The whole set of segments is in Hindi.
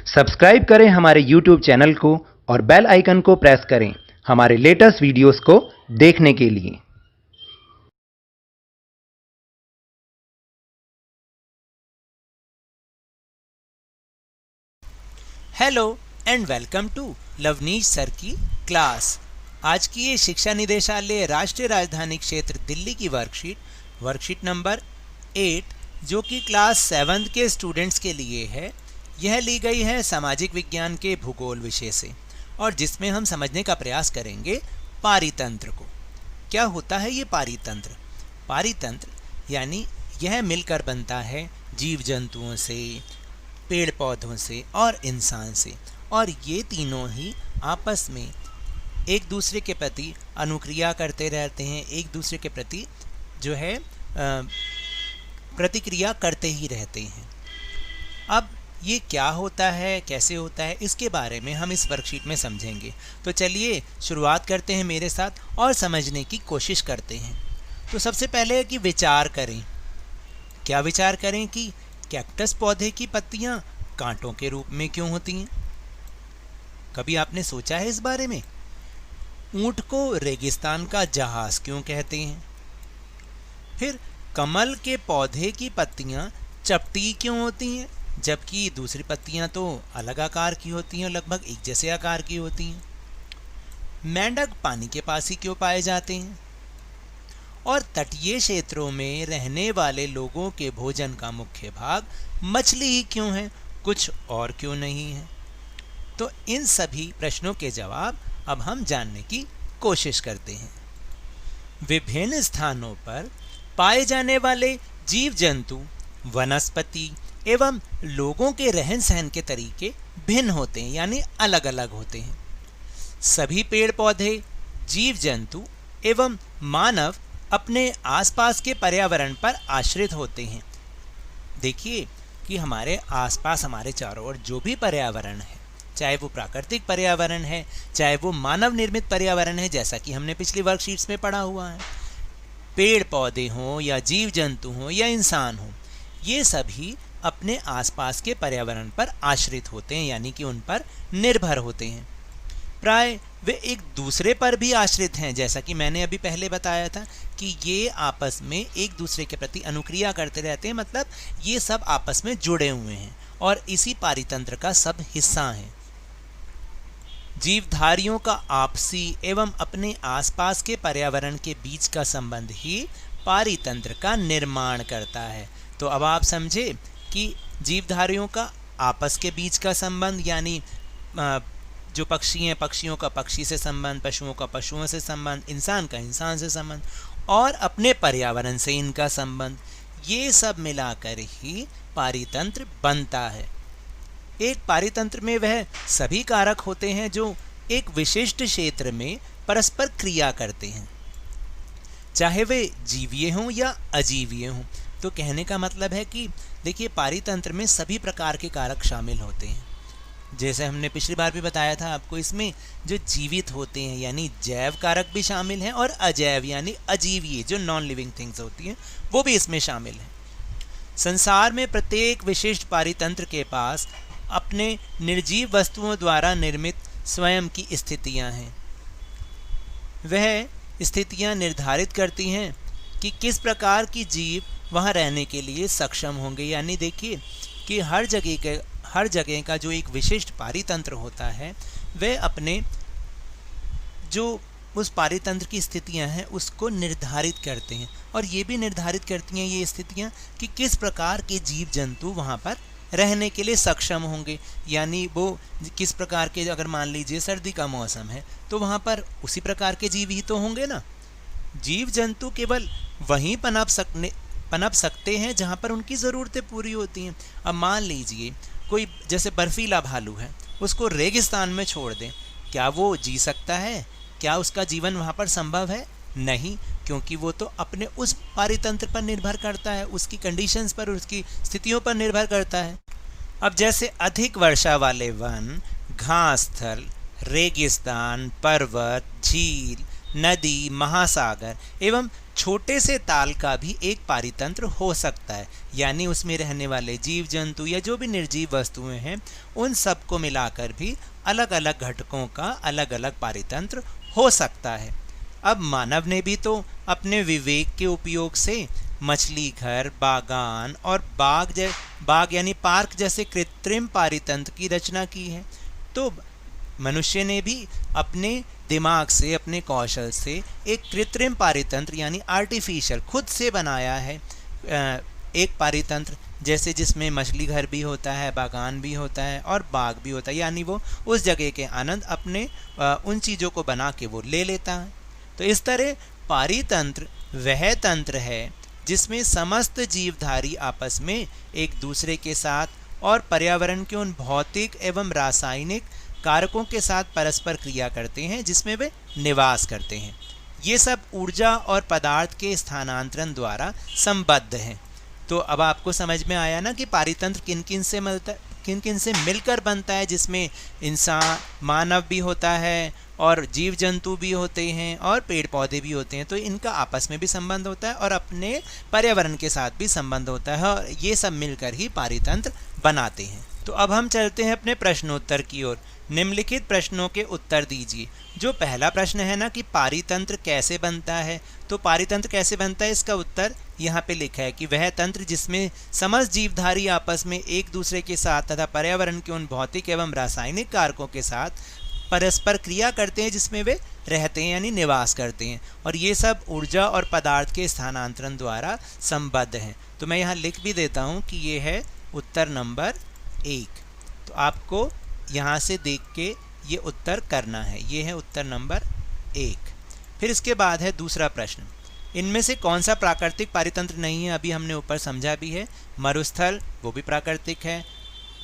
सब्सक्राइब करें हमारे YouTube चैनल को और बेल आइकन को प्रेस करें हमारे लेटेस्ट वीडियोस को देखने के लिए। Hello and welcome to Lavneesh sir की क्लास। आज की ये शिक्षा निदेशालय राष्ट्रीय राजधानी क्षेत्र दिल्ली की वर्कशीट नंबर 8 जो कि क्लास 7 के स्टूडेंट्स के लिए है, यह ली गई है सामाजिक विज्ञान के भूगोल विषय से और जिसमें हम समझने का प्रयास करेंगे पारितंत्र को। क्या होता है ये पारितंत्र? पारितंत्र यानी यह मिलकर बनता है जीव जंतुओं से, पेड़ पौधों से और इंसान से, और ये तीनों ही आपस में एक दूसरे के प्रति अनुक्रिया करते रहते हैं, एक दूसरे के प्रति जो है प्रतिक्रिया करते ही रहते हैं। अब ये क्या होता है, कैसे होता है, इसके बारे में हम इस वर्कशीट में समझेंगे। तो चलिए शुरुआत करते हैं मेरे साथ और समझने की कोशिश करते हैं। तो सबसे पहले है कि विचार करें। क्या विचार करें कि कैक्टस पौधे की पत्तियां कांटों के रूप में क्यों होती हैं? कभी आपने सोचा है इस बारे में? ऊंट को रेगिस्तान का जहाज क्यों कहते हैं? फिर कमल के पौधे की पत्तियां चपटी क्यों होती हैं जबकि दूसरी पत्तियां तो अलग आकार की होती हैं, लगभग एक जैसे आकार की होती हैं? मेंढक पानी के पास ही क्यों पाए जाते हैं? और तटीय क्षेत्रों में रहने वाले लोगों के भोजन का मुख्य भाग मछली ही क्यों है, कुछ और क्यों नहीं है? तो इन सभी प्रश्नों के जवाब अब हम जानने की कोशिश करते हैं। विभिन्न स्थानों पर पाए जाने वाले जीव जंतु, वनस्पति एवं लोगों के रहन सहन के तरीके भिन्न होते हैं, यानी अलग अलग होते हैं। सभी पेड़ पौधे, जीव जंतु एवं मानव अपने आसपास के पर्यावरण पर आश्रित होते हैं। देखिए कि हमारे आसपास, हमारे चारों ओर जो भी पर्यावरण है, चाहे वो प्राकृतिक पर्यावरण है, चाहे वो मानव निर्मित पर्यावरण है, जैसा कि हमने पिछली वर्कशीट्स में पढ़ा हुआ है, पेड़ पौधे हों या जीव जंतु हों या इंसान हों, ये सभी अपने आसपास के पर्यावरण पर आश्रित होते हैं, यानी कि उन पर निर्भर होते हैं। प्राय वे एक दूसरे पर भी आश्रित हैं, जैसा कि मैंने अभी पहले बताया था कि ये आपस में एक दूसरे के प्रति अनुक्रिया करते रहते हैं, मतलब ये सब आपस में जुड़े हुए हैं और इसी पारितंत्र का सब हिस्सा हैं। जीवधारियों का आपसी एवं अपने आसपास के पर्यावरण के बीच का संबंध ही पारितंत्र का निर्माण करता है। तो अब आप समझे कि जीवधारियों का आपस के बीच का संबंध, यानी जो पक्षी हैं, पक्षियों का पक्षी से संबंध, पशुओं का पशुओं से संबंध, इंसान का इंसान से संबंध और अपने पर्यावरण से इनका संबंध, ये सब मिलाकर ही पारितंत्र बनता है। एक पारितंत्र में वह सभी कारक होते हैं जो एक विशिष्ट क्षेत्र में परस्पर क्रिया करते हैं, चाहे वे जीवीय हों या अजीवीय हों। तो कहने का मतलब है कि देखिए, पारितंत्र में सभी प्रकार के कारक शामिल होते हैं। जैसे हमने पिछली बार भी बताया था आपको, इसमें जो जीवित होते हैं यानी जैव कारक भी शामिल हैं और अजैव यानी अजीवीय जो नॉन लिविंग थिंग्स होती हैं वो भी इसमें शामिल हैं। संसार में प्रत्येक विशिष्ट पारितंत्र के पास अपने निर्जीव वस्तुओं द्वारा निर्मित स्वयं की स्थितियां हैं। वह स्थितियां निर्धारित करती हैं कि किस प्रकार की जीव वहां रहने के लिए सक्षम होंगे। यानी देखिए कि हर जगह का जो एक विशिष्ट पारितंत्र होता है, वह अपने जो उस पारितंत्र की स्थितियां हैं उसको निर्धारित करते हैं, और ये भी निर्धारित करती हैं ये स्थितियां कि किस प्रकार के जीव जंतु वहां पर रहने के लिए सक्षम होंगे। यानी वो किस प्रकार के, अगर मान लीजिए सर्दी का मौसम है तो वहाँ पर उसी प्रकार के जीव ही तो होंगे ना। जीव जंतु केवल वहीं पनप सकते हैं जहाँ पर उनकी ज़रूरतें पूरी होती हैं। अब मान लीजिए कोई जैसे बर्फीला भालू है, उसको रेगिस्तान में छोड़ दें, क्या वो जी सकता है? क्या उसका जीवन वहाँ पर संभव है? नहीं, क्योंकि वो तो अपने उस पारितंत्र पर निर्भर करता है, उसकी कंडीशंस पर, उसकी स्थितियों पर निर्भर करता है। अब जैसे अधिक वर्षा वाले वन, घास स्थल, रेगिस्तान, पर्वत, झील, नदी, महासागर एवं छोटे से ताल का भी एक पारितंत्र हो सकता है, यानी उसमें रहने वाले जीव जंतु या जो भी निर्जीव वस्तुएं हैं उन सबको मिलाकर भी अलग अलग घटकों का अलग अलग पारितंत्र हो सकता है। अब मानव ने भी तो अपने विवेक के उपयोग से मछली घर, बागान और बाग यानी पार्क जैसे कृत्रिम पारितंत्र की रचना की है। तो मनुष्य ने भी अपने दिमाग से, अपने कौशल से एक कृत्रिम पारितंत्र यानी आर्टिफिशियल खुद से बनाया है एक पारितंत्र, जैसे जिसमें मछली घर भी होता है, बागान भी होता है और बाग भी होता है, यानी वो उस जगह के आनंद अपने उन चीज़ों को बना के वो ले लेता है। तो इस तरह पारितंत्र वह तंत्र है जिसमें समस्त जीवधारी आपस में एक दूसरे के साथ और पर्यावरण के उन भौतिक एवं रासायनिक कारकों के साथ परस्पर क्रिया करते हैं जिसमें वे निवास करते हैं। ये सब ऊर्जा और पदार्थ के स्थानांतरण द्वारा संबद्ध हैं। तो अब आपको समझ में आया ना कि पारितंत्र किन किन से मिलकर बनता है, जिसमें इंसान, मानव भी होता है और जीव जंतु भी होते हैं और पेड़ पौधे भी होते हैं। तो इनका आपस में भी संबंध होता है और अपने पर्यावरण के साथ भी संबंध होता है और ये सब मिलकर ही पारितंत्र बनाते हैं। तो अब हम चलते हैं अपने प्रश्नोत्तर की ओर। निम्नलिखित प्रश्नों के उत्तर दीजिए। जो पहला प्रश्न है ना कि पारितंत्र कैसे बनता है, तो पारितंत्र कैसे बनता है इसका उत्तर यहाँ पे लिखा है कि वह तंत्र जिसमें समस्त जीवधारी आपस में एक दूसरे के साथ तथा पर्यावरण के उन भौतिक एवं रासायनिक कारकों के साथ परस्पर क्रिया करते हैं जिसमें वे रहते हैं यानी निवास करते हैं, और ये सब ऊर्जा और पदार्थ के स्थानांतरण द्वारा संबद्ध हैं। तो मैं यहाँ लिख भी देता हूँ कि ये है उत्तर नंबर 1। तो आपको यहाँ से देख के ये उत्तर करना है। ये है उत्तर नंबर 1। फिर इसके बाद है दूसरा प्रश्न, इनमें से कौन सा प्राकृतिक पारितंत्र नहीं है? अभी हमने ऊपर समझा भी है। मरुस्थल वो भी प्राकृतिक है,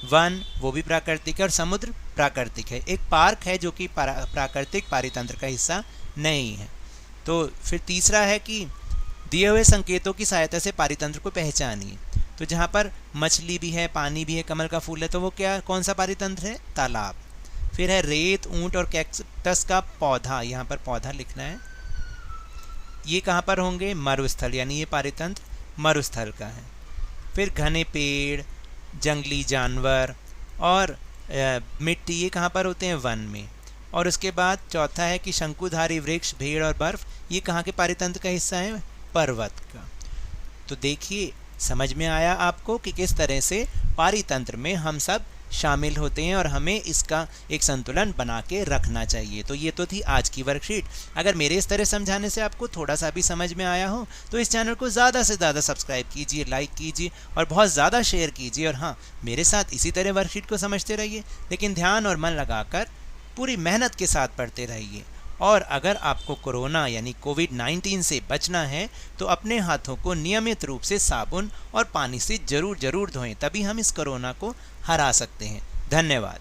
वन वो भी प्राकृतिक है और समुद्र प्राकृतिक है। एक पार्क है जो कि प्राकृतिक पारितंत्र का हिस्सा नहीं है। तो फिर तीसरा है कि दिए हुए संकेतों की सहायता से पारितंत्र को पहचानिए। तो जहाँ पर मछली भी है, पानी भी है, कमल का फूल है, तो वो कौन सा पारितंत्र है? तालाब। फिर है रेत, ऊंट और कैक्टस का पौधा, यहाँ पर पौधा लिखना है। ये कहाँ पर होंगे? मरुस्थल, यानी ये पारितंत्र मरुस्थल का है। फिर घने पेड़, जंगली जानवर और मिट्टी, ये कहाँ पर होते हैं? वन में। और उसके बाद चौथा है कि शंकुधारी वृक्ष, भेड़ और बर्फ, ये कहाँ के पारितंत्र का हिस्सा है? पर्वत का। तो देखिए, समझ में आया आपको कि किस तरह से पारितंत्र में हम सब शामिल होते हैं और हमें इसका एक संतुलन बना के रखना चाहिए। तो ये तो थी आज की वर्कशीट। अगर मेरे इस तरह समझाने से आपको थोड़ा सा भी समझ में आया हो तो इस चैनल को ज़्यादा से ज़्यादा सब्सक्राइब कीजिए, लाइक कीजिए और बहुत ज़्यादा शेयर कीजिए। और हाँ, मेरे साथ इसी तरह वर्कशीट को समझते रहिए, लेकिन ध्यान और मन लगाकर पूरी मेहनत के साथ पढ़ते रहिए। और अगर आपको कोरोना यानी कोविड-19 से बचना है तो अपने हाथों को नियमित रूप से साबुन और पानी से ज़रूर धोएं, तभी हम इस कोरोना को हरा सकते हैं। धन्यवाद।